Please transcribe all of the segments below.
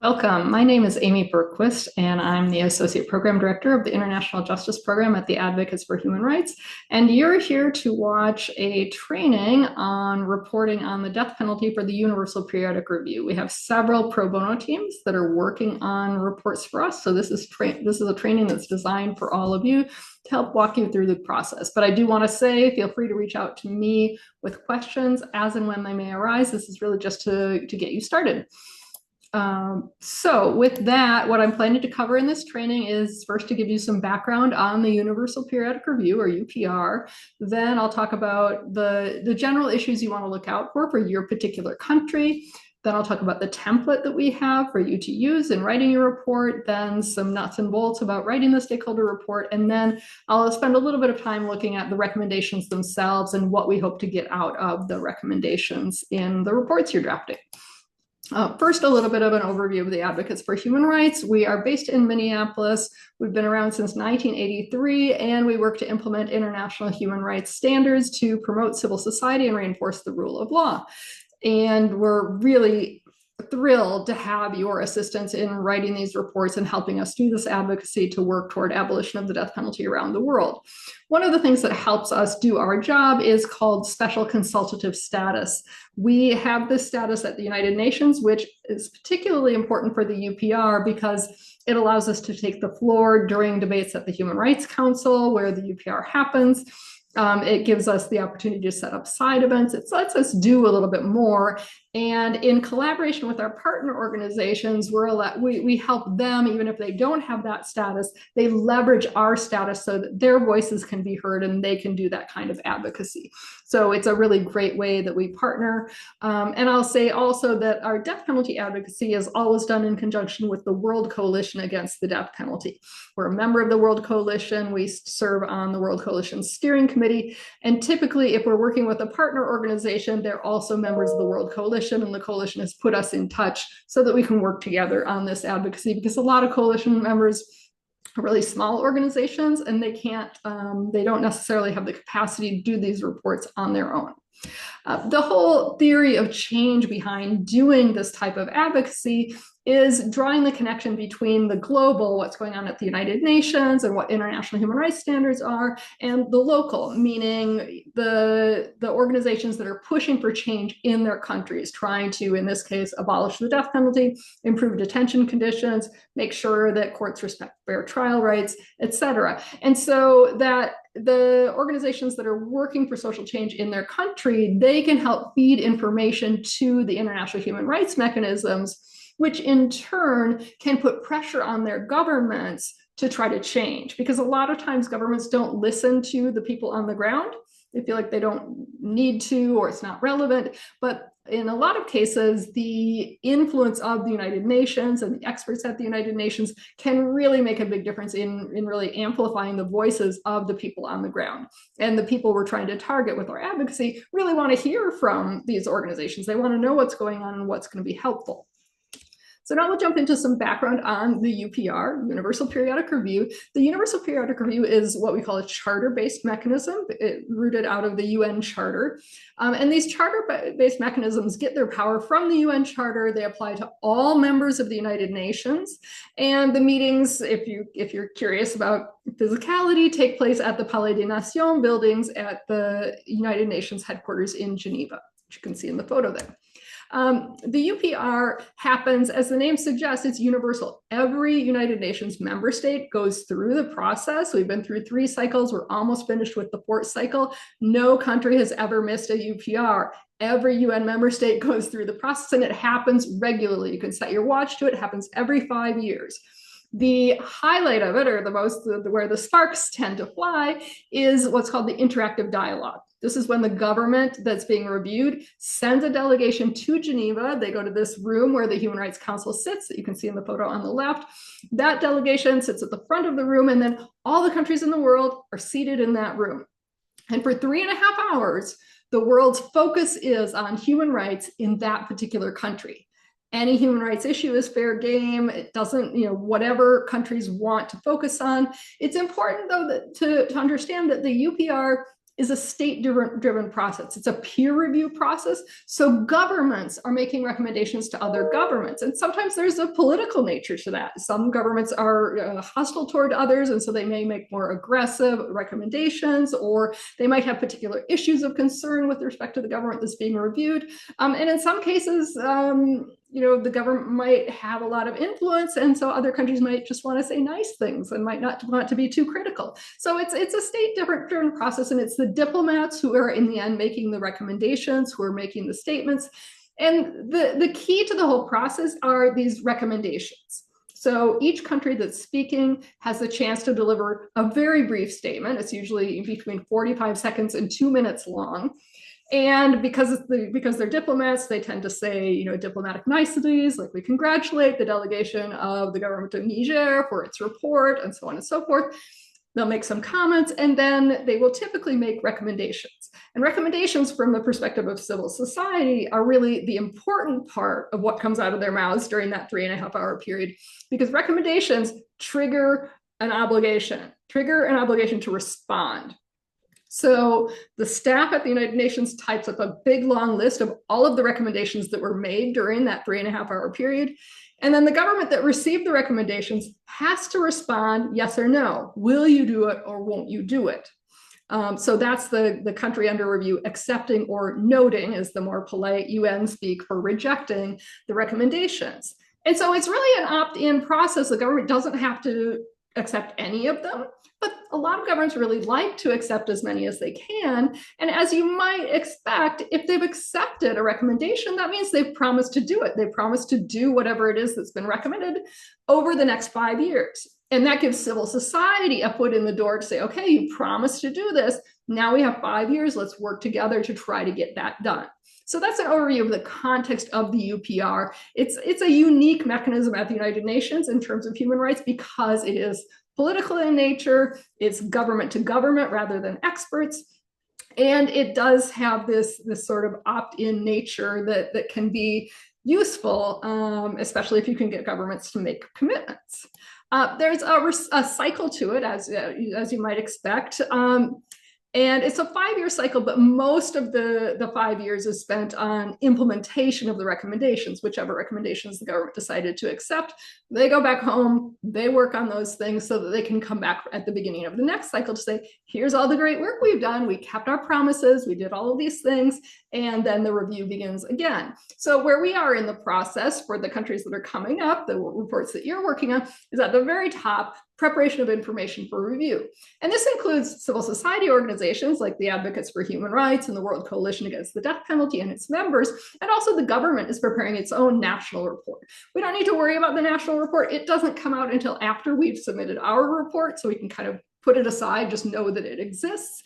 Welcome. My name is Amy Bergquist, and I'm the Associate Program Director of the International Justice Program at the Advocates for Human Rights. And you're here to watch a training on reporting on the death penalty for the Universal Periodic Review. We have several pro bono teams that are working on reports for us. So this is a training that's designed for all of you to help walk you through the process. But I do want to say, feel free to reach out to me with questions as and when they may arise. This is really just to get you started. So with that, what I'm planning to cover in this training is first to give you some background on the Universal Periodic Review, or UPR. Then I'll talk about the general issues you want to look out for your particular country. Then I'll talk about the template that we have for you to use in writing your report, then some nuts and bolts about writing the stakeholder report, and then I'll spend a little bit of time looking at the recommendations themselves and what we hope to get out of the recommendations in the reports you're drafting. First, a little bit of an overview of the Advocates for Human Rights. We are based in Minneapolis. We've been around since 1983, and we work to implement international human rights standards to promote civil society and reinforce the rule of law. And we're really thrilled to have your assistance in writing these reports and helping us do this advocacy to work toward abolition of the death penalty around the world. One of the things that helps us do our job is called special consultative status. We have this status at the United Nations, which is particularly important for the UPR because it allows us to take the floor during debates at the Human Rights Council where the UPR happens. It gives us the opportunity to set up side events. It lets us do a little bit more. And in collaboration with our partner organizations, we help them, even if they don't have that status, they leverage our status so that their voices can be heard and they can do that kind of advocacy. So it's a really great way that we partner. And I'll say also that our death penalty advocacy is always done in conjunction with the World Coalition Against the Death Penalty. We're a member of the World Coalition. We serve on the World Coalition Steering Committee. And typically, if we're working with a partner organization, they're also members of the World Coalition, and the coalition has put us in touch so that we can work together on this advocacy, because a lot of coalition members are really small organizations and they don't necessarily have the capacity to do these reports on their own. The whole theory of change behind doing this type of advocacy is drawing the connection between the global, what's going on at the United Nations and what international human rights standards are, and the local, meaning the organizations that are pushing for change in their countries, trying to, in this case, abolish the death penalty, improve detention conditions, make sure that courts respect fair trial rights, etc. And so that the organizations that are working for social change in their country, they can help feed information to the international human rights mechanisms, which in turn can put pressure on their governments to try to change. Because a lot of times governments don't listen to the people on the ground. They feel like they don't need to, or it's not relevant. But in a lot of cases, the influence of the United Nations and the experts at the United Nations can really make a big difference in really amplifying the voices of the people on the ground. And the people we're trying to target with our advocacy really want to hear from these organizations. They want to know what's going on and what's going to be helpful. So now we'll jump into some background on the UPR, Universal Periodic Review. The Universal Periodic Review is what we call a charter-based mechanism, rooted out of the UN Charter. And these charter-based mechanisms get their power from the UN Charter. They apply to all members of the United Nations. And the meetings, if you're curious about physicality, take place at the Palais des Nations buildings at the United Nations headquarters in Geneva, which you can see in the photo there. The UPR happens, as the name suggests, it's universal. Every United Nations member state goes through the process. We've been through 3 cycles. We're almost finished with the 4th cycle. No country has ever missed a UPR. Every UN member state goes through the process, and it happens regularly. You can set your watch to it. It happens every 5 years. The highlight of it, or where the sparks tend to fly, is what's called the interactive dialogue. This is when the government that's being reviewed sends a delegation to Geneva. They go to this room where the Human Rights Council sits, that you can see in the photo on the left. That delegation sits at the front of the room, and then all the countries in the world are seated in that room. And for 3.5 hours, the world's focus is on human rights in that particular country. Any human rights issue is fair game. It doesn't, whatever countries want to focus on. It's important, though, to understand that the UPR is a state-driven process. It's a peer review process. So governments are making recommendations to other governments. And sometimes there's a political nature to that. Some governments are hostile toward others, and so they may make more aggressive recommendations, or they might have particular issues of concern with respect to the government that's being reviewed. And in some cases, the government might have a lot of influence, and so other countries might just want to say nice things and might not want to be too critical. So it's a state-driven process, and it's the diplomats who are in the end making the recommendations, who are making the statements. And the key to the whole process are these recommendations. So each country that's speaking has the chance to deliver a very brief statement. It's usually between 45 seconds and 2 minutes long. And because they're diplomats, they tend to say, diplomatic niceties, like we congratulate the delegation of the government of Niger for its report, and so on and so forth. They'll make some comments, and then they will typically make recommendations. And recommendations from the perspective of civil society are really the important part of what comes out of their mouths during that 3.5-hour period, because recommendations trigger an obligation to respond. So the staff at the United Nations types up a big long list of all of the recommendations that were made during that 3.5-hour period. And then the government that received the recommendations has to respond yes or no. Will you do it or won't you do it? So that's the country under review accepting or noting, is the more polite UN speak for rejecting the recommendations. And so it's really an opt-in process. The government doesn't have to accept any of them, but a lot of governments really like to accept as many as they can. And as you might expect, if they've accepted a recommendation, that means they've promised to do it. They promised to do whatever it is that's been recommended over the next 5 years. And that gives civil society a foot in the door to say, okay, you promised to do this. Now we have 5 years. Let's work together to try to get that done. So that's an overview of the context of the UPR. It's a unique mechanism at the United Nations in terms of human rights because it is political in nature, it's government to government rather than experts, and it does have this sort of opt-in nature that can be useful, especially if you can get governments to make commitments. There's a cycle to it, as you might expect. And it's a 5-year cycle, but most of the 5 years is spent on implementation of the recommendations, whichever recommendations the government decided to accept. They go back home, they work on those things so that they can come back at the beginning of the next cycle to say, here's all the great work we've done. We kept our promises. We did all of these things. And then the review begins again. So where we are in the process for the countries that are coming up, the reports that you're working on, is at the very top, preparation of information for review. And this includes civil society organizations like the Advocates for Human Rights and the World Coalition Against the Death Penalty and its members, and also the government is preparing its own national report. We don't need to worry about the national report. It doesn't come out until after we've submitted our report, so we can kind of put it aside, just know that it exists.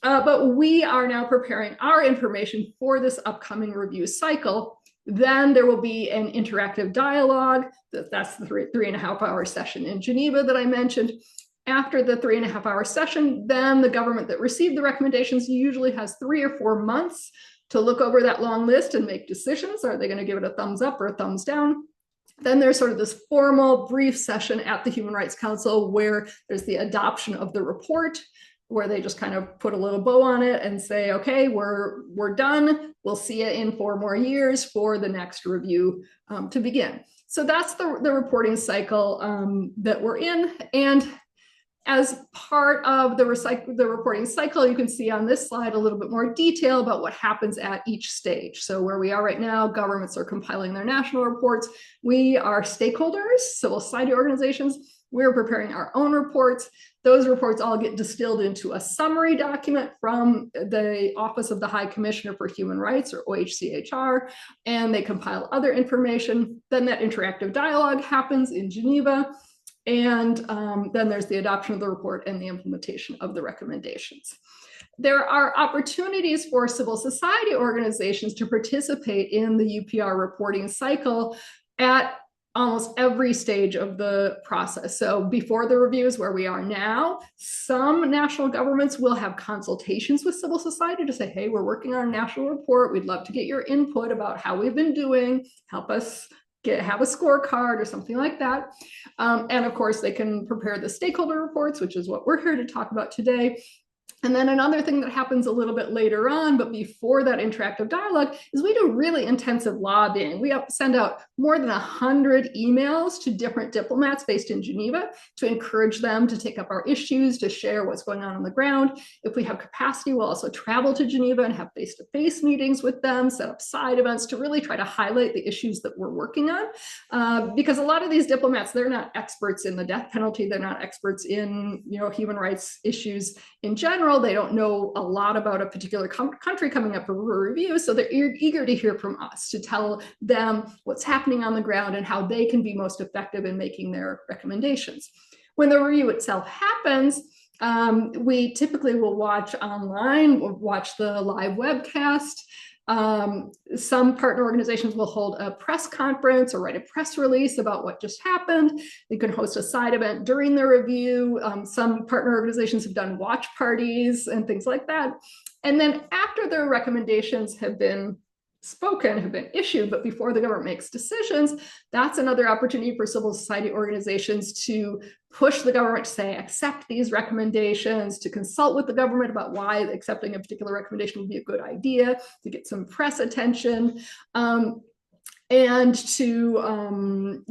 But we are now preparing our information for this upcoming review cycle. Then there will be an interactive dialogue. That's the 3.5-hour session in Geneva that I mentioned. After the 3.5-hour session, then the government that received the recommendations usually has 3 or 4 months to look over that long list and make decisions. Are they going to give it a thumbs up or a thumbs down? Then there's sort of this formal brief session at the Human Rights Council where there's the adoption of the report, where they just kind of put a little bow on it and say, okay, we're done. We'll see you in 4 more years for the next review to begin. So that's the reporting cycle that we're in. And as part of the reporting cycle, you can see on this slide a little bit more detail about what happens at each stage. So where we are right now, governments are compiling their national reports. We are stakeholders, civil society organizations. We're preparing our own reports. Those reports all get distilled into a summary document from the Office of the High Commissioner for Human Rights, or OHCHR, and they compile other information. Then that interactive dialogue happens in Geneva, and then there's the adoption of the report and the implementation of the recommendations. There are opportunities for civil society organizations to participate in the UPR reporting cycle at almost every stage of the process. So before the reviews where we are now, some national governments will have consultations with civil society to say, hey, we're working on a national report. We'd love to get your input about how we've been doing. Help us have a scorecard or something like that. And of course, they can prepare the stakeholder reports, which is what we're here to talk about today. And then another thing that happens a little bit later on, but before that interactive dialogue, is we do really intensive lobbying. We send out more than 100 emails to different diplomats based in Geneva to encourage them to take up our issues, to share what's going on the ground. If we have capacity, we'll also travel to Geneva and have face-to-face meetings with them, set up side events to really try to highlight the issues that we're working on. Because a lot of these diplomats, they're not experts in the death penalty. They're not experts in, human rights issues in general. They don't know a lot about a particular country coming up for review, so they're eager to hear from us, to tell them what's happening on the ground and how they can be most effective in making their recommendations. When the review itself happens, we typically will watch online, we'll watch the live webcast. Some partner organizations will hold a press conference or write a press release about what just happened. They can host a side event during the review. Some partner organizations have done watch parties and things like that. And then after their recommendations have been spoken, have been issued, but before the government makes decisions, that's another opportunity for civil society organizations to push the government to say, accept these recommendations, to consult with the government about why accepting a particular recommendation would be a good idea, to get some press attention, and to,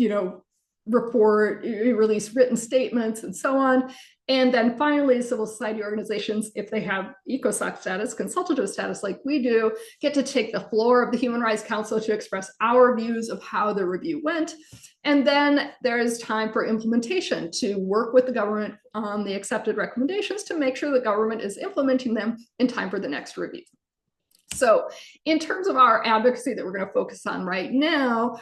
release written statements and so on. And then finally, civil society organizations, if they have ECOSOC status, consultative status like we do, get to take the floor of the Human Rights Council to express our views of how the review went. And then there is time for implementation, to work with the government on the accepted recommendations to make sure the government is implementing them in time for the next review. So in terms of our advocacy that we're going to focus on right now,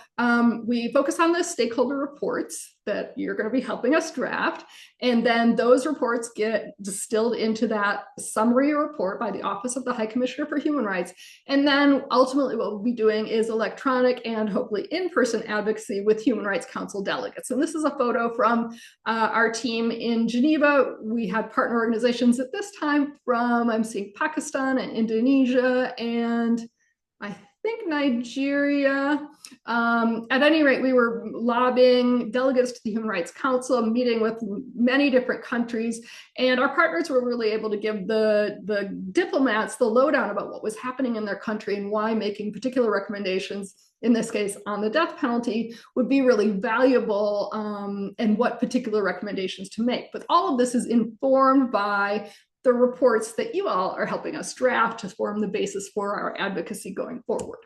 we focus on the stakeholder reports that you're going to be helping us draft. And then those reports get distilled into that summary report by the Office of the High Commissioner for Human Rights. And then ultimately what we'll be doing is electronic and hopefully in-person advocacy with Human Rights Council delegates. And this is a photo from our team in Geneva. We had partner organizations at this time from, I'm seeing Pakistan and Indonesia and I think Nigeria. At any rate, we were lobbying delegates to the Human Rights Council, meeting with many different countries, and our partners were really able to give the diplomats the lowdown about what was happening in their country and why making particular recommendations, in this case on the death penalty, would be really valuable, and what particular recommendations to make. But all of this is informed by the reports that you all are helping us draft to form the basis for our advocacy going forward.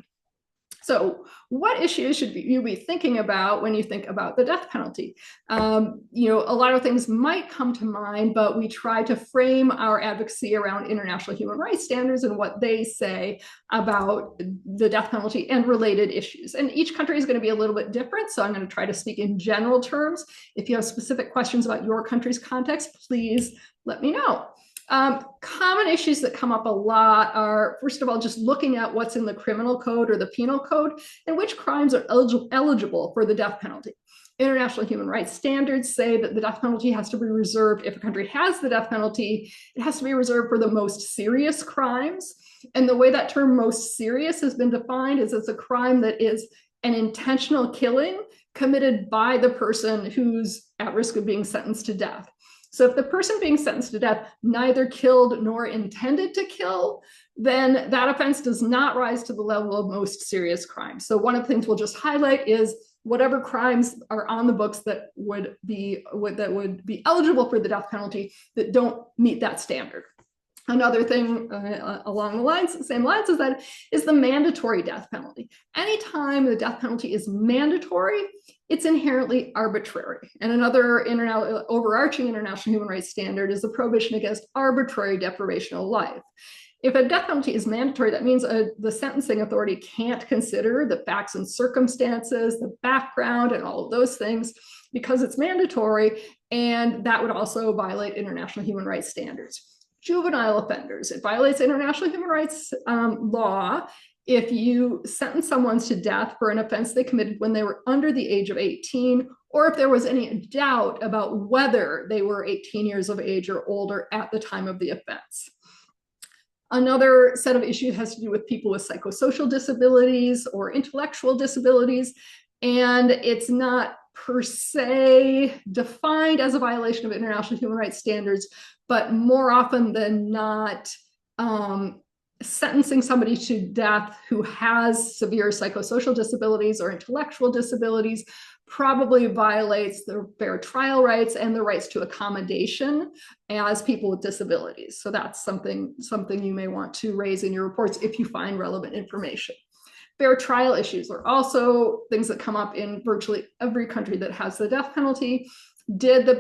So what issues should you be thinking about when you think about the death penalty? A lot of things might come to mind, but we try to frame our advocacy around international human rights standards and what they say about the death penalty and related issues. And each country is going to be a little bit different, so I'm going to try to speak in general terms. If you have specific questions about your country's context, please let me know. Common issues that come up a lot are, first of all, just looking at what's in the criminal code or the penal code and which crimes are eligible for the death penalty. International human rights standards say that the death penalty has to be reserved, if a country has the death penalty, it has to be reserved for the most serious crimes. And the way that term most serious has been defined is it's a crime that is an intentional killing committed by the person who's at risk of being sentenced to death. So if the person being sentenced to death neither killed nor intended to kill, then that offense does not rise to the level of most serious crime. So one of the things we'll just highlight is whatever crimes are on the books that would be eligible for the death penalty that don't meet that standard. Another thing along the same lines is the mandatory death penalty. Anytime the death penalty is mandatory, it's inherently arbitrary. And another overarching international human rights standard is the prohibition against arbitrary deprivation of life. If a death penalty is mandatory, that means the sentencing authority can't consider the facts and circumstances, the background, and all of those things because it's mandatory, and that would also violate international human rights standards. Juvenile offenders, it violates international human rights law if you sentence someone to death for an offense they committed when they were under the age of 18, or if there was any doubt about whether they were 18 years of age or older at the time of the offense. Another set of issues has to do with people with psychosocial disabilities or intellectual disabilities, and it's not per se defined as a violation of international human rights standards, but more often than not, sentencing somebody to death who has severe psychosocial disabilities or intellectual disabilities probably violates their fair trial rights and the rights to accommodation as people with disabilities. So that's something you may want to raise in your reports if you find relevant information. Fair trial issues are also things that come up in virtually every country that has the death penalty. Do the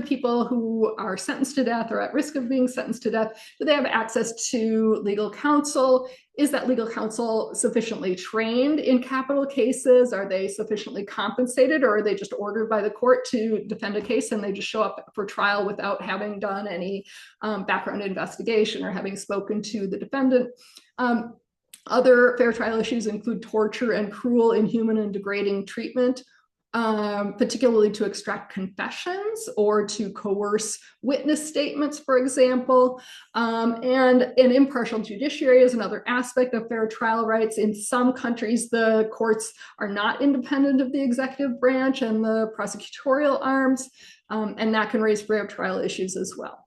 people who are sentenced to death or at risk of being sentenced to death, do they have access to legal counsel? Is that legal counsel sufficiently trained in capital cases? Are they sufficiently compensated, or are they just ordered by the court to defend a case and they just show up for trial without having done any background investigation or having spoken to the defendant? Other fair trial issues include torture and cruel, inhuman, and degrading treatment, particularly to extract confessions or to coerce witness statements, for example. And an impartial judiciary is another aspect of fair trial rights. In some countries, the courts are not independent of the executive branch and the prosecutorial arms, and that can raise fair trial issues as well.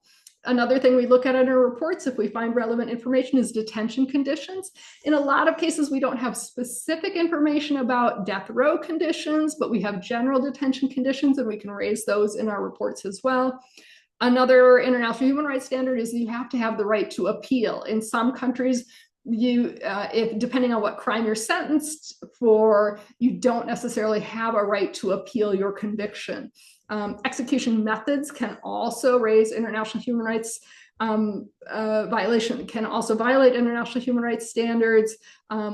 Another thing we look at in our reports, if we find relevant information, is detention conditions. In a lot of cases, we don't have specific information about death row conditions, but we have general detention conditions, and we can raise those in our reports as well. Another international human rights standard is you have to have the right to appeal. In some countries, if depending on what crime you're sentenced for, you don't necessarily have a right to appeal your conviction. Execution methods can also raise international human rights violation, can also violate international human rights standards,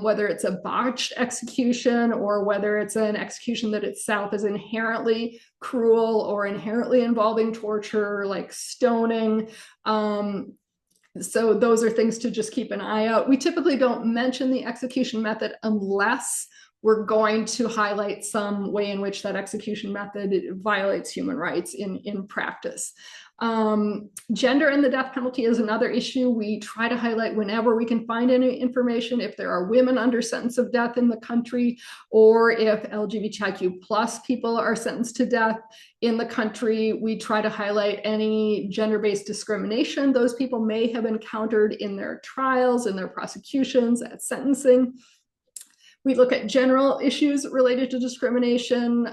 whether it's a botched execution or whether it's an execution that itself is inherently cruel or inherently involving torture, like stoning. So those are things to just keep an eye out. We typically don't mention the execution method unless we're going to highlight some way in which that execution method violates human rights in practice. Gender in the death penalty is another issue we try to highlight whenever we can find any information. If there are women under sentence of death in the country, or if LGBTIQ plus people are sentenced to death in the country, we try to highlight any gender-based discrimination those people may have encountered in their trials, in their prosecutions, at sentencing. We look at general issues related to discrimination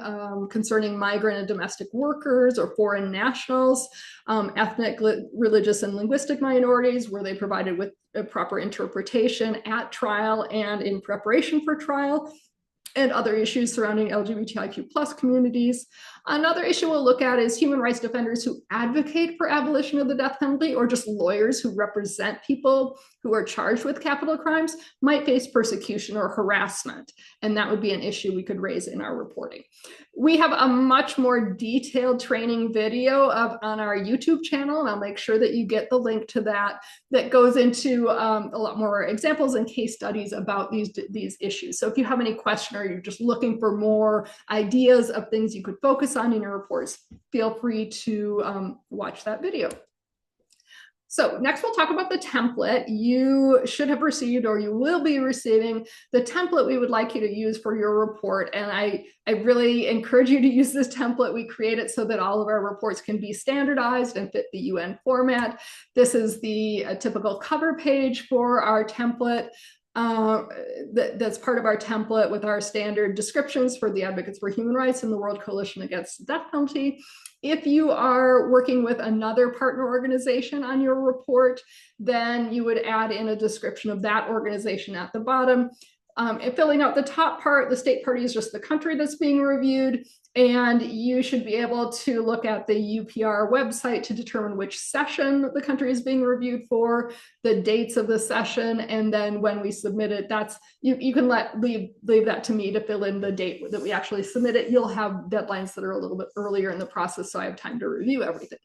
concerning migrant and domestic workers or foreign nationals, ethnic, religious, and linguistic minorities. Were they provided with a proper interpretation at trial and in preparation for trial? And other issues surrounding LGBTIQ plus communities. Another issue we'll look at is human rights defenders who advocate for abolition of the death penalty, or just lawyers who represent people who are charged with capital crimes might face persecution or harassment. And that would be an issue we could raise in our reporting. We have a much more detailed training video on our YouTube channel, and I'll make sure that you get the link to that goes into a lot more examples and case studies about these issues. So if you have any question or you're just looking for more ideas of things you could focus on in your reports, feel free to watch that video. So next we'll talk about the template. You should have received, or you will be receiving, the template we would like you to use for your report. And I really encourage you to use this template. We create it so that all of our reports can be standardized and fit the UN format. This is the typical cover page for our template. That's part of our template with our standard descriptions for the Advocates for Human Rights and the World Coalition Against the Death Penalty. If you are working with another partner organization on your report, then you would add in a description of that organization at the bottom. And filling out the top part, the state party is just the country that's being reviewed, and you should be able to look at the UPR website to determine which session the country is being reviewed for, the dates of the session, and then when we submit it, you can leave that to me to fill in the date that we actually submit it. You'll have deadlines that are a little bit earlier in the process, so I have time to review everything.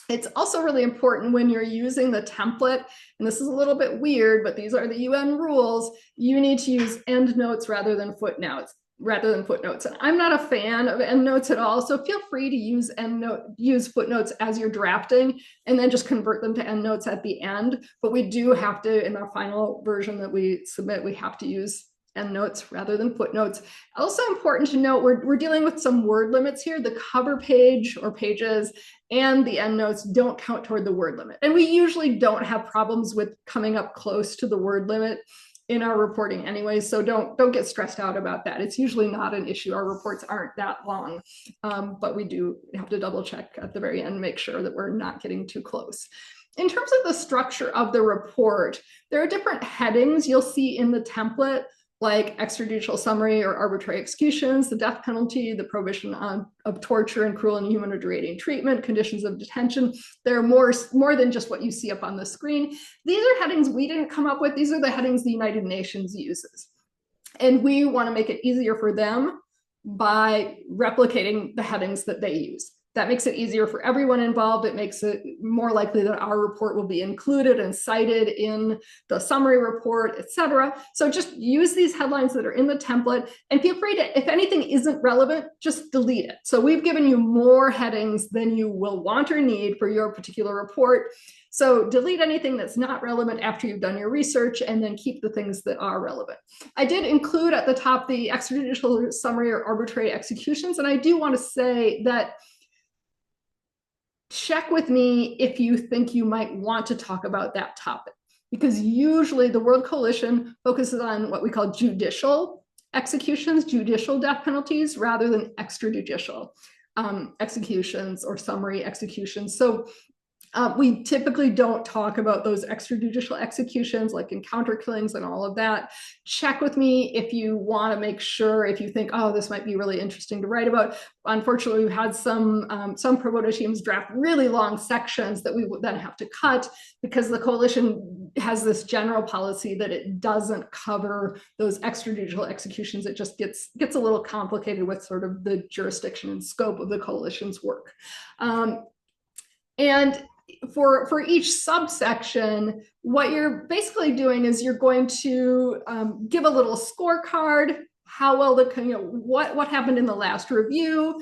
It's also really important when you're using the template, and this is a little bit weird, but these are the UN rules, you need to use endnotes rather than footnotes. And I'm not a fan of endnotes at all, so feel free to use footnotes as you're drafting and then just convert them to endnotes at the end. But we do have to, in our final version that we submit, we have to use endnotes rather than footnotes. Also important to note, we're dealing with some word limits here. The cover page or pages and the endnotes don't count toward the word limit. And we usually don't have problems with coming up close to the word limit in our reporting anyway, so don't get stressed out about that. It's usually not an issue. Our reports aren't that long, but we do have to double check at the very end, make sure that we're not getting too close. In terms of the structure of the report, there are different headings you'll see in the template, like extrajudicial summary or arbitrary executions, the death penalty, the prohibition of torture and cruel and inhuman or degrading treatment, conditions of detention. There are more than just what you see up on the screen. These are headings we didn't come up with. These are the headings the United Nations uses. And we want to make it easier for them by replicating the headings that they use. That makes it easier for everyone involved. It makes it more likely that our report will be included and cited in the summary report, etc. So just use these headlines that are in the template and feel free to, if anything isn't relevant, just delete it. So we've given you more headings than you will want or need for your particular report. So delete anything that's not relevant after you've done your research and then keep the things that are relevant. I did include at the top the extrajudicial summary or arbitrary executions. And I do want to say that check with me if you think you might want to talk about that topic, because usually the World Coalition focuses on what we call judicial executions, judicial death penalties, rather than extrajudicial executions or summary executions. So we typically don't talk about those extrajudicial executions like encounter killings and all of that. Check with me if you want to make sure, if you think, oh, this might be really interesting to write about. Unfortunately, we've had some pro bono teams draft really long sections that we would then have to cut because the coalition has this general policy that it doesn't cover those extrajudicial executions. It just gets a little complicated with sort of the jurisdiction and scope of the coalition's work. And for each subsection, what you're basically doing is you're going to give a little scorecard, how well what happened in the last review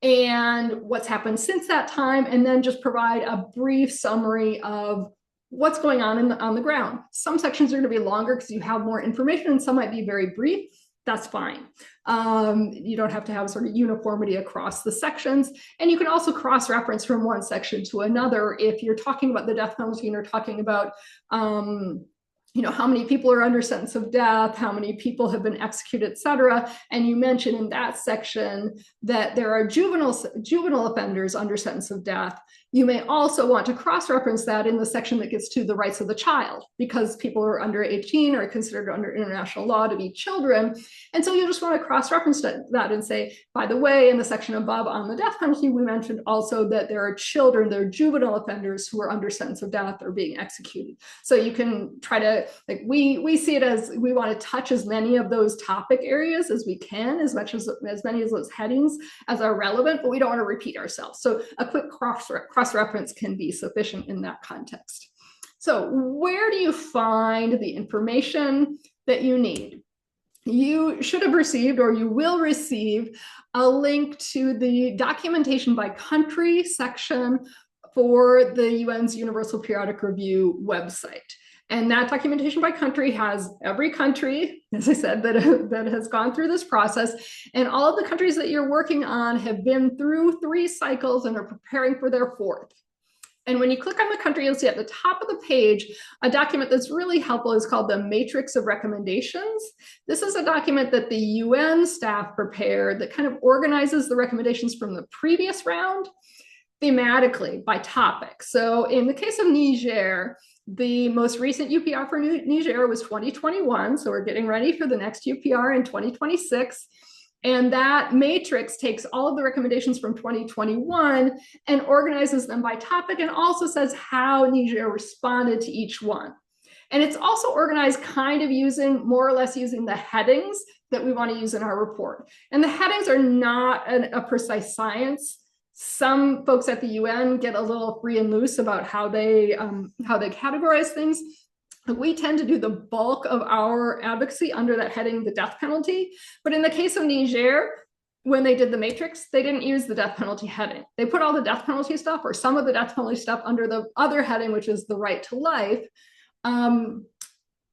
and what's happened since that time, and then just provide a brief summary of what's going on on the ground. Some sections are going to be longer because you have more information, and some might be very brief. That's fine. You don't have to have sort of uniformity across the sections. And you can also cross-reference from one section to another if you're talking about the death penalty and you're talking about how many people are under sentence of death, how many people have been executed, et cetera. And you mention in that section that there are juvenile offenders under sentence of death. You may also want to cross-reference that in the section that gets to the rights of the child, because people who are under 18 are considered under international law to be children. And so you just want to cross-reference that and say, by the way, in the section above on the death penalty, we mentioned also that there are children, there are juvenile offenders who are under sentence of death or being executed. So you can try to, like, we see it as we want to touch as many of those topic areas as we can, as many of those headings as are relevant, but we don't want to repeat ourselves. So a quick cross-reference can be sufficient in that context. So where do you find the information that you need? You should have received, or you will receive, a link to the documentation by country section for the UN's Universal Periodic Review website. And that documentation by country has every country, as I said, that has gone through this process. And all of the countries that you're working on have been through 3 cycles and are preparing for their 4th. And when you click on the country, you'll see at the top of the page, a document that's really helpful is called the Matrix of Recommendations. This is a document that the UN staff prepared that kind of organizes the recommendations from the previous round thematically by topic. So in the case of Niger, the most recent UPR for Niger was 2021. So we're getting ready for the next UPR in 2026. And that matrix takes all of the recommendations from 2021 and organizes them by topic, and also says how Niger responded to each one. And it's also organized kind of more or less using the headings that we want to use in our report. And the headings are not a precise science. Some folks at the UN get a little free and loose about how they categorize things. We tend to do the bulk of our advocacy under that heading, the death penalty. But in the case of Niger, when they did the matrix, they didn't use the death penalty heading. They put all the death penalty stuff, or some of the death penalty stuff, under the other heading, which is the right to life.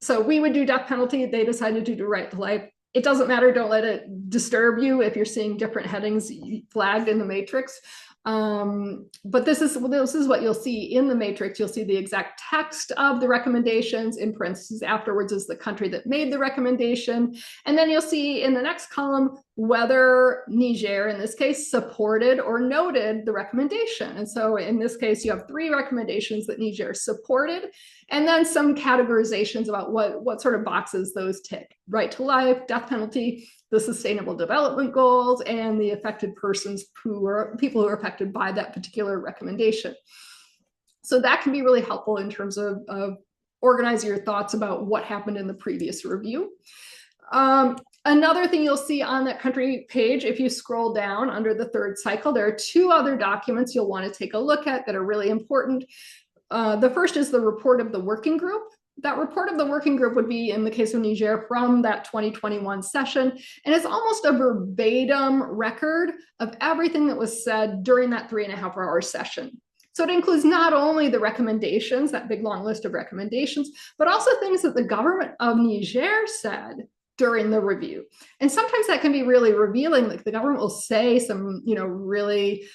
So we would do death penalty. They decided to do right to life. It doesn't matter. Don't let it disturb you if you're seeing different headings flagged in the matrix. But this is what you'll see in the matrix. You'll see the exact text of the recommendations. In parentheses afterwards is the country that made the recommendation. And then you'll see in the next column whether Niger, in this case, supported or noted the recommendation. And so in this case, you have 3 recommendations that Niger supported, and then some categorizations about what sort of boxes those tick: right to life, death penalty, the Sustainable Development Goals, and the affected persons people who are affected by that particular recommendation. So that can be really helpful in terms of organizing your thoughts about what happened in the previous review. Another thing you'll see on that country page, if you scroll down under the 3rd cycle, there are 2 other documents you'll want to take a look at that are really important. The first is the report of the working group. That report of the working group would be, in the case of Niger, from that 2021 session. And it's almost a verbatim record of everything that was said during that 3.5-hour session. So it includes not only the recommendations, that big long list of recommendations, but also things that the government of Niger said during the review. And sometimes that can be really revealing. Like the government will say some, really,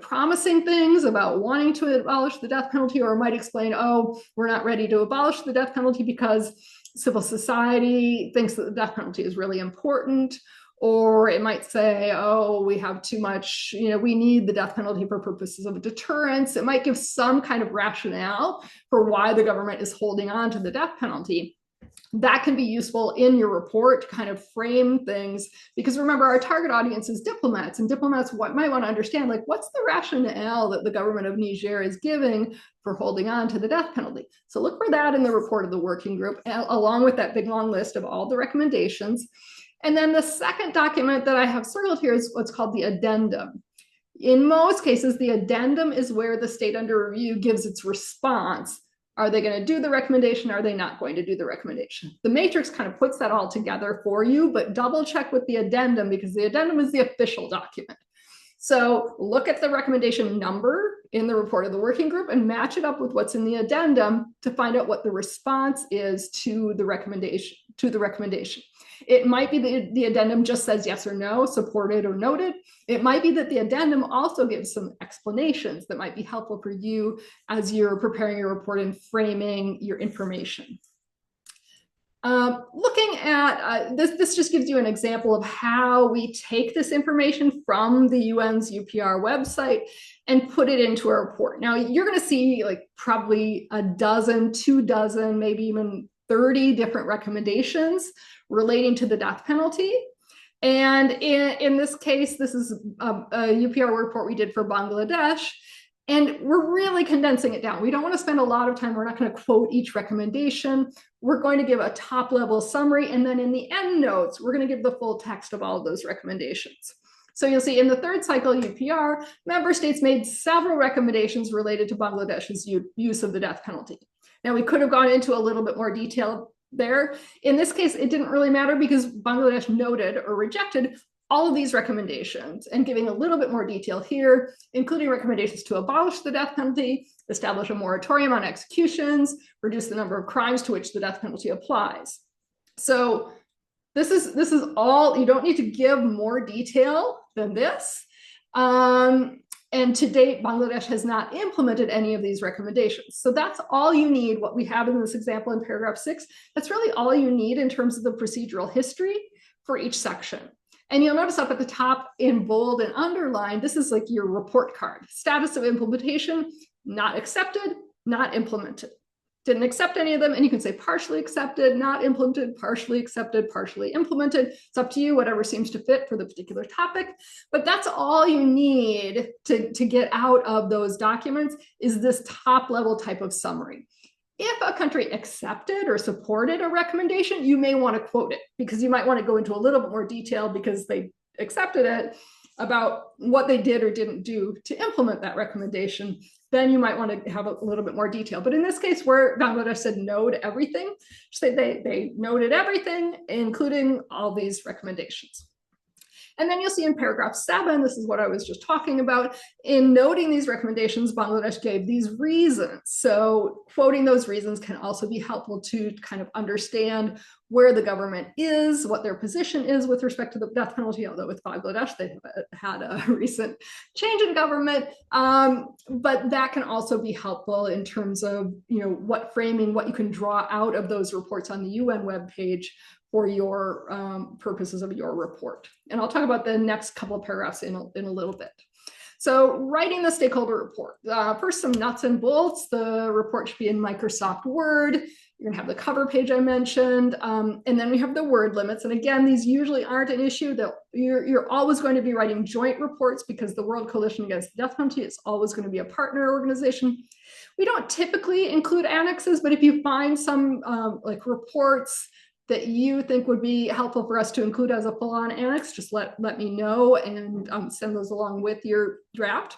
promising things about wanting to abolish the death penalty, or might explain, oh, we're not ready to abolish the death penalty because civil society thinks that the death penalty is really important. Or it might say, oh, we have too much, we need the death penalty for purposes of deterrence. It might give some kind of rationale for why the government is holding on to the death penalty. That can be useful in your report to kind of frame things, because remember, our target audience is diplomats, and diplomats might want to understand, like, what's the rationale that the government of Niger is giving for holding on to the death penalty. So look for that in the report of the working group, along with that big long list of all the recommendations. And then the second document that I have circled here is what's called the addendum. In most cases, the addendum is where the state under review gives its response. Are they going to do the recommendation? Are they not going to do the recommendation? The matrix kind of puts that all together for you, but double check with the addendum, because the addendum is the official document. So look at the recommendation number in the report of the working group and match it up with what's in the addendum to find out what the response is to the recommendation. It might be that the addendum just says yes or no, supported or noted. It might be that the addendum also gives some explanations that might be helpful for you as you're preparing your report and framing your information. Looking at this just gives you an example of how we take this information from the UN's UPR website and put it into a report. Now, you're going to see like probably a dozen, 2 dozen, maybe even 30 different recommendations relating to the death penalty. And in this case, this is a UPR report we did for Bangladesh. And we're really condensing it down. We don't want to spend a lot of time. We're not going to quote each recommendation. We're going to give a top-level summary. And then in the end notes, we're going to give the full text of all of those recommendations. So you'll see in the 3rd cycle UPR, member states made several recommendations related to Bangladesh's use of the death penalty. Now, we could have gone into a little bit more detail there. In this case, it didn't really matter because Bangladesh noted or rejected all of these recommendations, and giving a little bit more detail here, including recommendations to abolish the death penalty, establish a moratorium on executions, reduce the number of crimes to which the death penalty applies. So this is all. You don't need to give more detail than this. And to date, Bangladesh has not implemented any of these recommendations. So that's all you need. What we have in this example in paragraph 6, that's really all you need in terms of the procedural history for each section. And you'll notice up at the top in bold and underlined, this is like your report card. Status of implementation, not accepted, not implemented. Didn't accept any of them, and you can say partially accepted, not implemented, partially accepted, partially implemented. It's up to you, whatever seems to fit for the particular topic. But that's all you need to get out of those documents is this top-level type of summary. If a country accepted or supported a recommendation, you may want to quote it, because you might want to go into a little bit more detail because they accepted it about what they did or didn't do to implement that recommendation. Then you might want to have a little bit more detail. But in this case, where Bangladesh said no to everything, say they noted everything, including all these recommendations. And then you'll see in paragraph 7, this is what I was just talking about, in noting these recommendations, Bangladesh gave these reasons. So quoting those reasons can also be helpful to kind of understand where the government is, what their position is with respect to the death penalty, although with Bangladesh, they've had a recent change in government. But that can also be helpful in terms of, what framing, what you can draw out of those reports on the UN webpage for your purposes of your report. And I'll talk about the next couple of paragraphs in a little bit. So writing the stakeholder report. First, some nuts and bolts. The report should be in Microsoft Word. You're gonna have the cover page I mentioned, and then we have the word limits. And again, these usually aren't an issue. That you're always going to be writing joint reports because the World Coalition Against the Death Penalty is always going to be a partner organization. We don't typically include annexes, but if you find some like reports that you think would be helpful for us to include as a full-on annex, just let me know and send those along with your draft.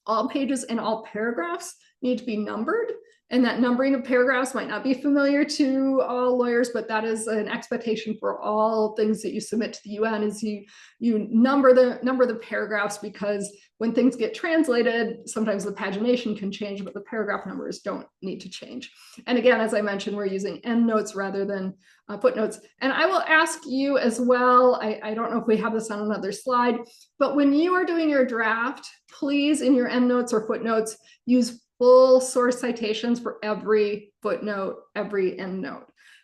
All pages and all paragraphs need to be numbered. And that numbering of paragraphs might not be familiar to all lawyers, but that is an expectation for all things that you submit to the UN, is you number the paragraphs, because when things get translated, sometimes the pagination can change, but the paragraph numbers don't need to change. And again, as I mentioned, we're using endnotes rather than footnotes. And I will ask you as well, I don't know if we have this on another slide, but when you are doing your draft, please in your endnotes or footnotes, use full source citations for every footnote, every endnote.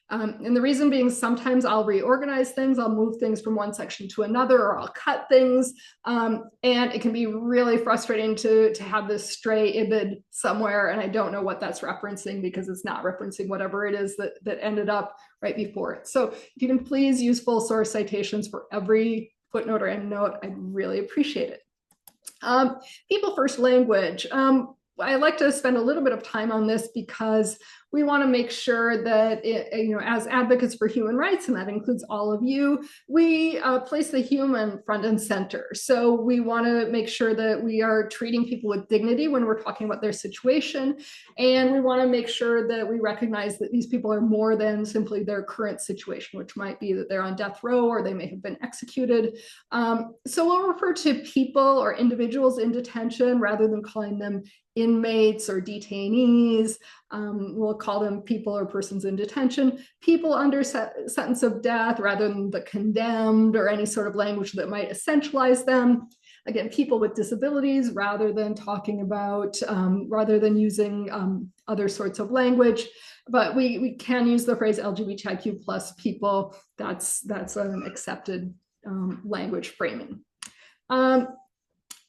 And the reason being, sometimes I'll reorganize things, I'll move things from one section to another, or I'll cut things. And it can be really frustrating to have this stray IBID somewhere, and I don't know what that's referencing because it's not referencing whatever it is that ended up right before it. So if you can please use full source citations for every footnote or endnote, I'd really appreciate it. People first language. I like to spend a little bit of time on this because we want to make sure that, as advocates for human rights, and that includes all of you, we place the human front and center. So we want to make sure that we are treating people with dignity when we're talking about their situation. And we want to make sure that we recognize that these people are more than simply their current situation, which might be that they're on death row or they may have been executed. So we'll refer to people or individuals in detention rather than calling them inmates or detainees. We'll call them people or persons in detention, people under sentence of death rather than the condemned or any sort of language that might essentialize them. Again, people with disabilities rather than talking about, rather than using other sorts of language. But we can use the phrase LGBTIQ plus people. That's an accepted language framing.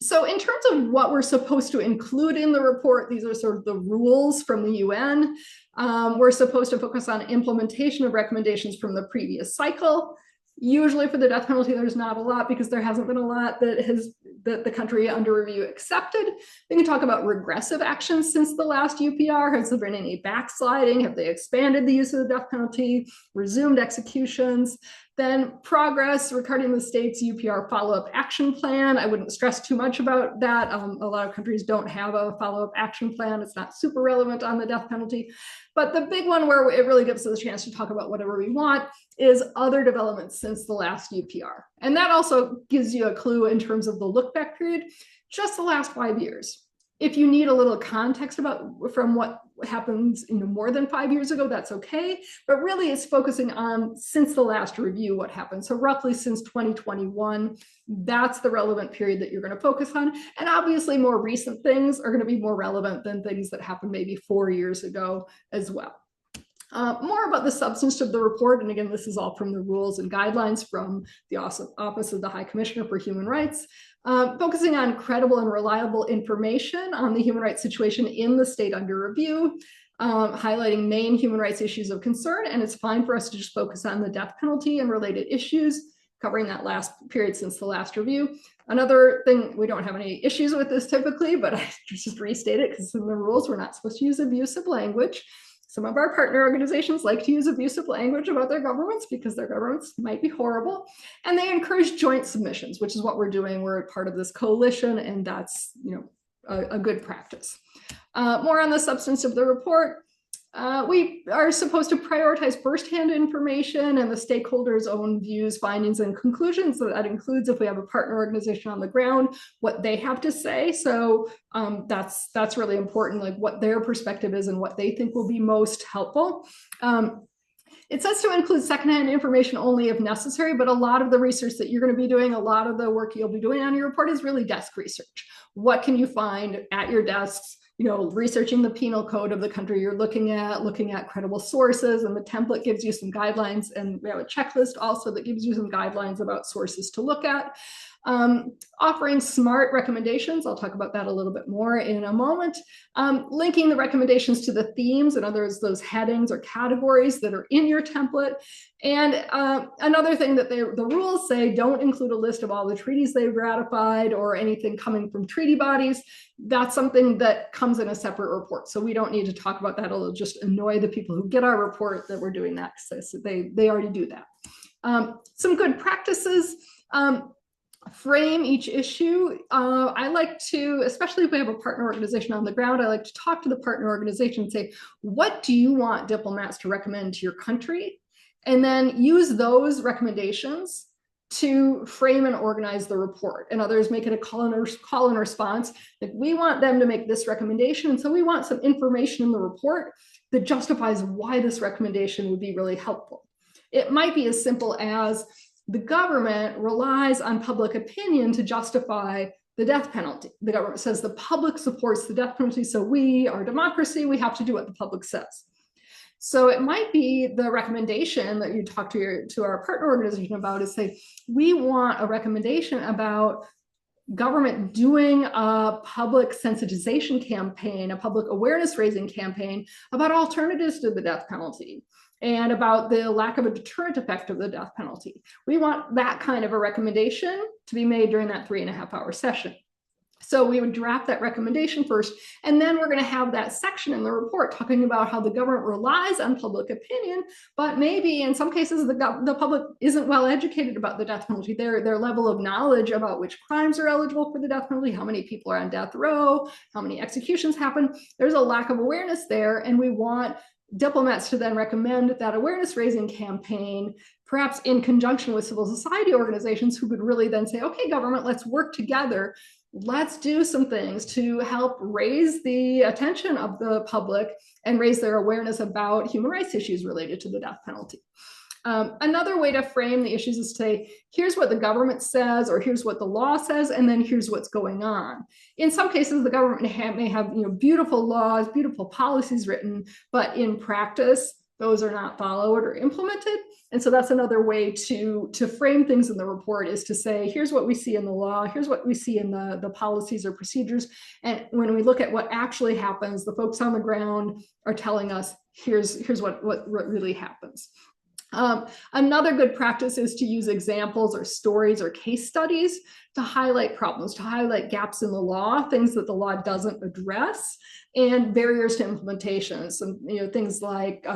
So in terms of what we're supposed to include in the report, these are sort of the rules from the UN. We're supposed to focus on implementation of recommendations from the previous cycle. Usually for the death penalty, there's not a lot because there hasn't been a lot that the country under review accepted. We can talk about regressive actions since the last UPR. Has there been any backsliding? Have they expanded the use of the death penalty, resumed executions? Then progress regarding the state's UPR follow-up action plan. I wouldn't stress too much about that. A lot of countries don't have a follow-up action plan. It's not super relevant on the death penalty. But the big one where it really gives us a chance to talk about whatever we want is other developments since the last UPR. And that also gives you a clue in terms of the look back period, just the last 5 years. If you need a little context from what happens more than 5 years ago, that's okay. But really it's focusing on since the last review, what happened. So roughly since 2021, that's the relevant period that you're going to focus on. And obviously more recent things are going to be more relevant than things that happened maybe 4 years ago as well. More about the substance of the report, and again, this is all from the rules and guidelines from the Office of the High Commissioner for Human Rights, focusing on credible and reliable information on the human rights situation in the state under review, highlighting main human rights issues of concern, and it's fine for us to just focus on the death penalty and related issues, covering that last period since the last review. Another thing, we don't have any issues with this typically, but I just restate it because in the rules, we're not supposed to use abusive language. Some of our partner organizations like to use abusive language about their governments because their governments might be horrible. And they encourage joint submissions, which is what we're doing. We're part of this coalition, and that's a good practice. More on the substance of the report. We are supposed to prioritize firsthand information and the stakeholders' own views, findings, and conclusions. So that includes, if we have a partner organization on the ground, what they have to say. So that's really important, like what their perspective is and what they think will be most helpful. It says to include secondhand information only if necessary, but a lot of the research that you're going to be doing, a lot of the work you'll be doing on your report is really desk research. What can you find at your desks? Researching the penal code of the country you're looking at credible sources, and the template gives you some guidelines, and we have a checklist also that gives you some guidelines about sources to look at. Offering SMART recommendations, I'll talk about that a little bit more in a moment. Linking the recommendations to the themes, in other words, those headings or categories that are in your template. And another thing that the rules say, don't include a list of all the treaties they've ratified or anything coming from treaty bodies. That's something that comes in a separate report. So we don't need to talk about that. It'll just annoy the people who get our report that we're doing that. So they already do that. Some good practices. Frame each issue. I like to, especially if we have a partner organization on the ground, I like to talk to the partner organization and say, what do you want diplomats to recommend to your country? And then use those recommendations to frame and organize the report. And others make it a call and response. Like, we want them to make this recommendation. And so we want some information in the report that justifies why this recommendation would be really helpful. It might be as simple as, the government relies on public opinion to justify the death penalty. The government says the public supports the death penalty, so we, our democracy, we have to do what the public says. So it might be the recommendation that you talk to our partner organization about is say, we want a recommendation about government doing a public sensitization campaign, a public awareness raising campaign about alternatives to the death penalty, and about the lack of a deterrent effect of the death penalty. We want that kind of a recommendation to be made during that 3.5-hour session. So we would draft that recommendation first, and then we're going to have that section in the report talking about how the government relies on public opinion, but maybe in some cases the public isn't well educated about the death penalty. Their level of knowledge about which crimes are eligible for the death penalty, how many people are on death row, how many executions happen. There's a lack of awareness there, and we want diplomats to then recommend that awareness raising campaign, perhaps in conjunction with civil society organizations who could really then say, okay, government, let's work together. Let's do some things to help raise the attention of the public and raise their awareness about human rights issues related to the death penalty. Another way to frame the issues is to say, here's what the government says, or here's what the law says, and then here's what's going on. In some cases, the government may have beautiful laws, beautiful policies written, but in practice, those are not followed or implemented. And so that's another way to frame things in the report, is to say, here's what we see in the law, here's what we see in the policies or procedures. And when we look at what actually happens, the folks on the ground are telling us, here's what really happens. Another good practice is to use examples or stories or case studies to highlight problems, to highlight gaps in the law, things that the law doesn't address, and barriers to implementation. So, things like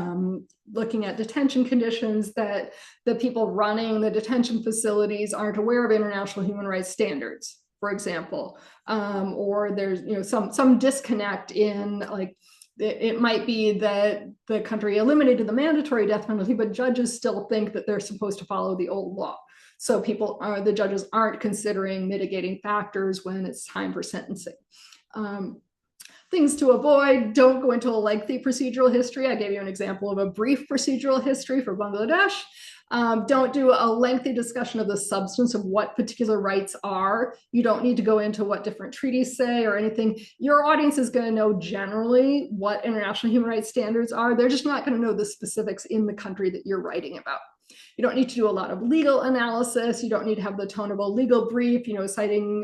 looking at detention conditions, that the people running the detention facilities aren't aware of international human rights standards, for example, or there's some disconnect in, like, it might be that the country eliminated the mandatory death penalty, but judges still think that they're supposed to follow the old law. So the judges aren't considering mitigating factors when it's time for sentencing. Things to avoid: don't go into a lengthy procedural history. I gave you an example of a brief procedural history for Bangladesh. Don't do a lengthy discussion of the substance of what particular rights are. You don't need to go into what different treaties say or anything. Your audience is going to know generally what international human rights standards are. They're just not going to know the specifics in the country that you're writing about. You don't need to do a lot of legal analysis. You don't need to have the tone of a legal brief, citing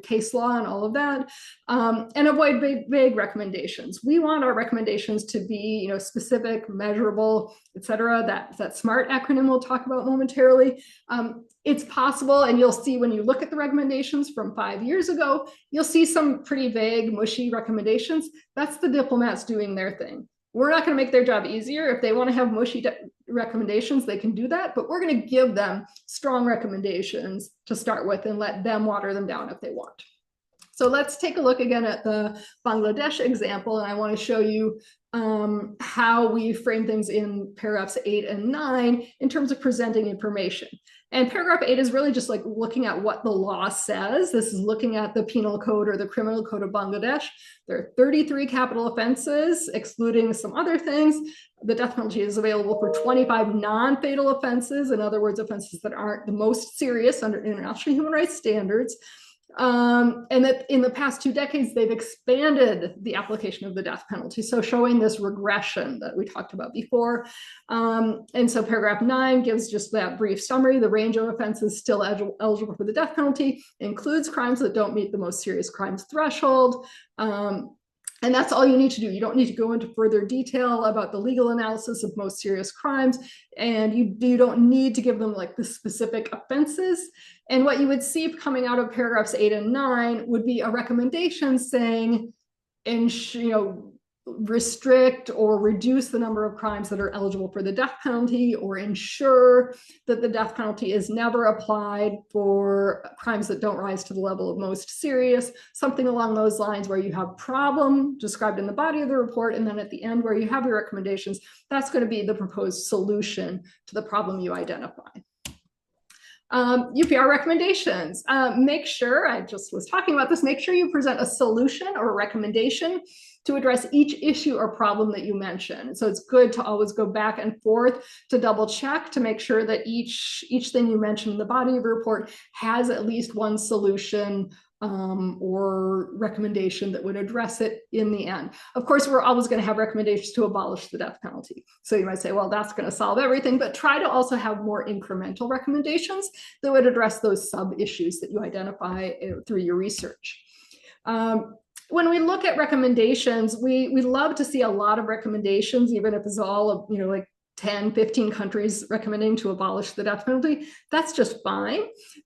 case law and all of that. And avoid vague recommendations. We want our recommendations to be specific, measurable, etc. That SMART acronym we'll talk about momentarily. It's possible, and you'll see when you look at the recommendations from 5 years ago, you'll see some pretty vague, mushy recommendations. That's the diplomats doing their thing. We're not going to make their job easier. If they want to have mushy recommendations, they can do that, but we're going to give them strong recommendations to start with and let them water them down if they want. So let's take a look again at the Bangladesh example, and I want to show you how we frame things in paragraphs 8 and 9 in terms of presenting information. And paragraph 8 is really just like looking at what the law says. This is looking at the penal code or the criminal code of Bangladesh. There are 33 capital offenses, excluding some other things. The death penalty is available for 25 non-fatal offenses, in other words, offenses that aren't the most serious under international human rights standards. And that in the past 2 decades, they've expanded the application of the death penalty. So showing this regression that we talked about before. And so paragraph 9 gives just that brief summary. The range of offenses still eligible for the death penalty includes crimes that don't meet the most serious crimes threshold. And that's all you need to do. You don't need to go into further detail about the legal analysis of most serious crimes, and you don't need to give them like the specific offenses. And what you would see coming out of paragraphs 8 and 9 would be a recommendation saying, restrict or reduce the number of crimes that are eligible for the death penalty, or ensure that the death penalty is never applied for crimes that don't rise to the level of most serious, something along those lines, where you have problem described in the body of the report, and then at the end where you have your recommendations, that's going to be the proposed solution to the problem you identify. UPR recommendations. Make sure, I just was talking about this, make sure you present a solution or a recommendation to address each issue or problem that you mention. So it's good to always go back and forth to double check to make sure that each thing you mention in the body of the report has at least one solution or recommendation that would address it in the end. Of course, we're always going to have recommendations to abolish the death penalty. So you might say, well, that's going to solve everything, but try to also have more incremental recommendations that would address those sub-issues that you identify through your research. When we look at recommendations, we love to see a lot of recommendations, even if it's all, like 10, 15 countries recommending to abolish the death penalty. That's just fine.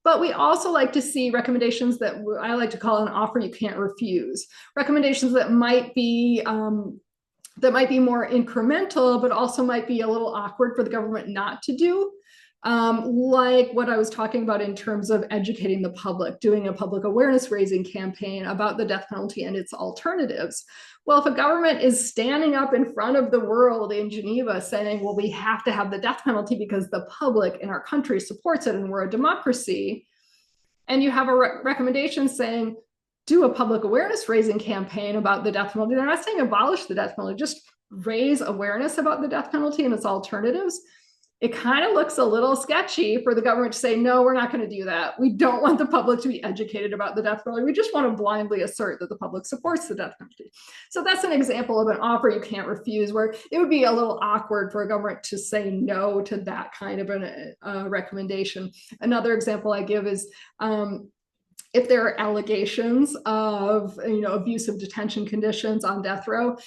But we also like to see recommendations that I like to call an offer you can't refuse. Recommendations that might be more incremental, but also might be a little awkward for the government not to do. Like what I was talking about in terms of educating the public, doing a public awareness raising campaign about the death penalty and its alternatives. Well, if a government is standing up in front of the world in Geneva saying, well, we have to have the death penalty because the public in our country supports it and we're a democracy, and you have a recommendation saying, do a public awareness raising campaign about the death penalty. They're not saying abolish the death penalty, just raise awareness about the death penalty and its alternatives. It kind of looks a little sketchy for the government to say, no, we're not going to do that. We don't want the public to be educated about the death penalty. We just want to blindly assert that the public supports the death penalty. So that's an example of an offer you can't refuse, where it would be a little awkward for a government to say no to that kind of a recommendation. Another example I give is if there are allegations of abusive detention conditions on death row,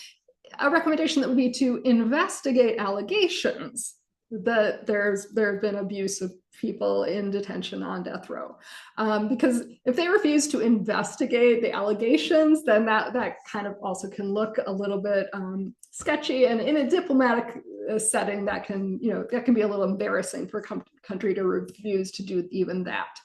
a recommendation that would be to investigate allegations that there have been abuse of people in detention on death row. Because if they refuse to investigate the allegations, then that kind of also can look a little bit sketchy, and in a diplomatic setting that can be a little embarrassing for a country to refuse to do even that.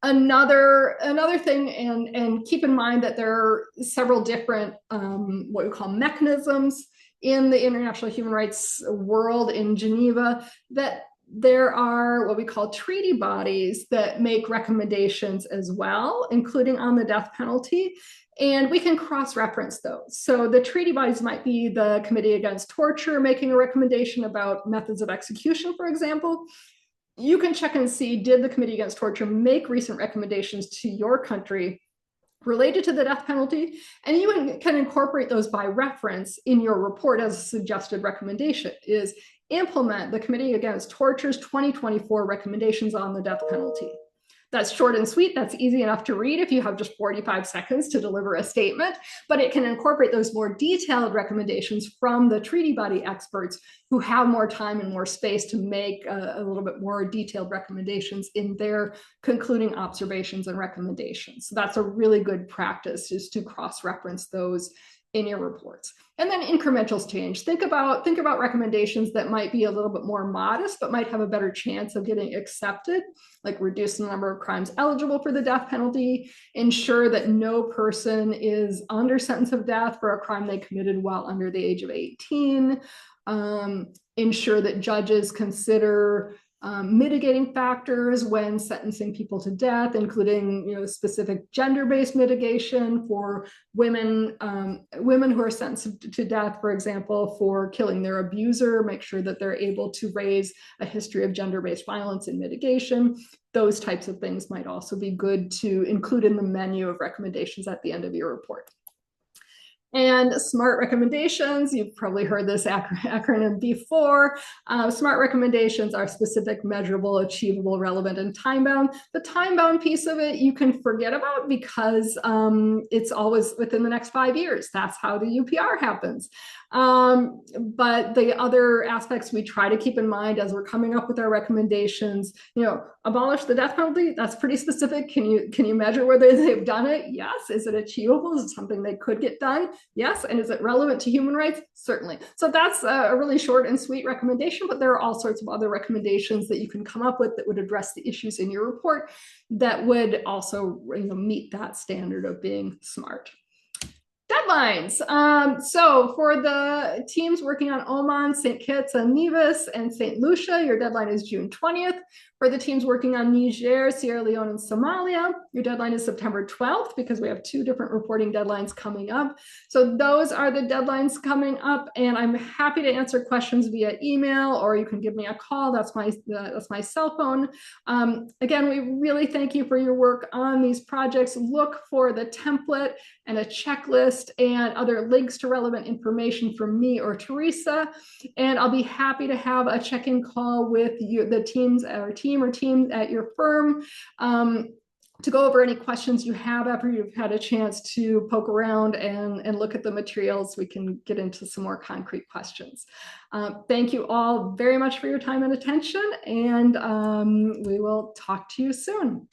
Another thing, and keep in mind that there are several different what we call mechanisms in the international human rights world in Geneva, that there are what we call treaty bodies that make recommendations as well, including on the death penalty. And we can cross-reference those. So the treaty bodies might be the Committee Against Torture making a recommendation about methods of execution, for example. You can check and see, did the Committee Against Torture make recent recommendations to your country related to the death penalty? And you can incorporate those by reference in your report as a suggested recommendation, is implement the Committee Against Torture's 2024 recommendations on the death penalty. That's short and sweet. That's easy enough to read if you have just 45 seconds to deliver a statement, but it can incorporate those more detailed recommendations from the treaty body experts who have more time and more space to make a little bit more detailed recommendations in their concluding observations and recommendations. So that's a really good practice, is to cross-reference those in your reports. And then incremental change. Think about recommendations that might be a little bit more modest, but might have a better chance of getting accepted, like reduce the number of crimes eligible for the death penalty, ensure that no person is under sentence of death for a crime they committed while under the age of 18, ensure that judges consider mitigating factors when sentencing people to death, including specific gender-based mitigation for women who are sentenced to death, for example, for killing their abuser. Make sure that they're able to raise a history of gender-based violence and mitigation. Those types of things might also be good to include in the menu of recommendations at the end of your report. And SMART recommendations, you've probably heard this acronym before. SMART recommendations are specific, measurable, achievable, relevant, and time-bound. The time-bound piece of it you can forget about because it's always within the next 5 years. That's how the UPR happens. But the other aspects we try to keep in mind as we're coming up with our recommendations, abolish the death penalty, that's pretty specific. Can you measure whether they've done it? Yes. Is it achievable? Is it something they could get done? Yes. And is it relevant to human rights? Certainly. So that's a really short and sweet recommendation, but there are all sorts of other recommendations that you can come up with that would address the issues in your report that would also meet that standard of being SMART. Deadlines. So for the teams working on Oman, St. Kitts and Nevis, and St. Lucia, your deadline is June 20th. For the teams working on Niger, Sierra Leone, and Somalia, your deadline is September 12th because we have 2 different reporting deadlines coming up. So those are the deadlines coming up, and I'm happy to answer questions via email, or you can give me a call. That's my cell phone. Again, we really thank you for your work on these projects. Look for the template and a checklist and other links to relevant information from me or Teresa. And I'll be happy to have a check-in call with the teams at your firm to go over any questions you have after you've had a chance to poke around and look at the materials. We can get into some more concrete questions. Thank you all very much for your time and attention, and we will talk to you soon.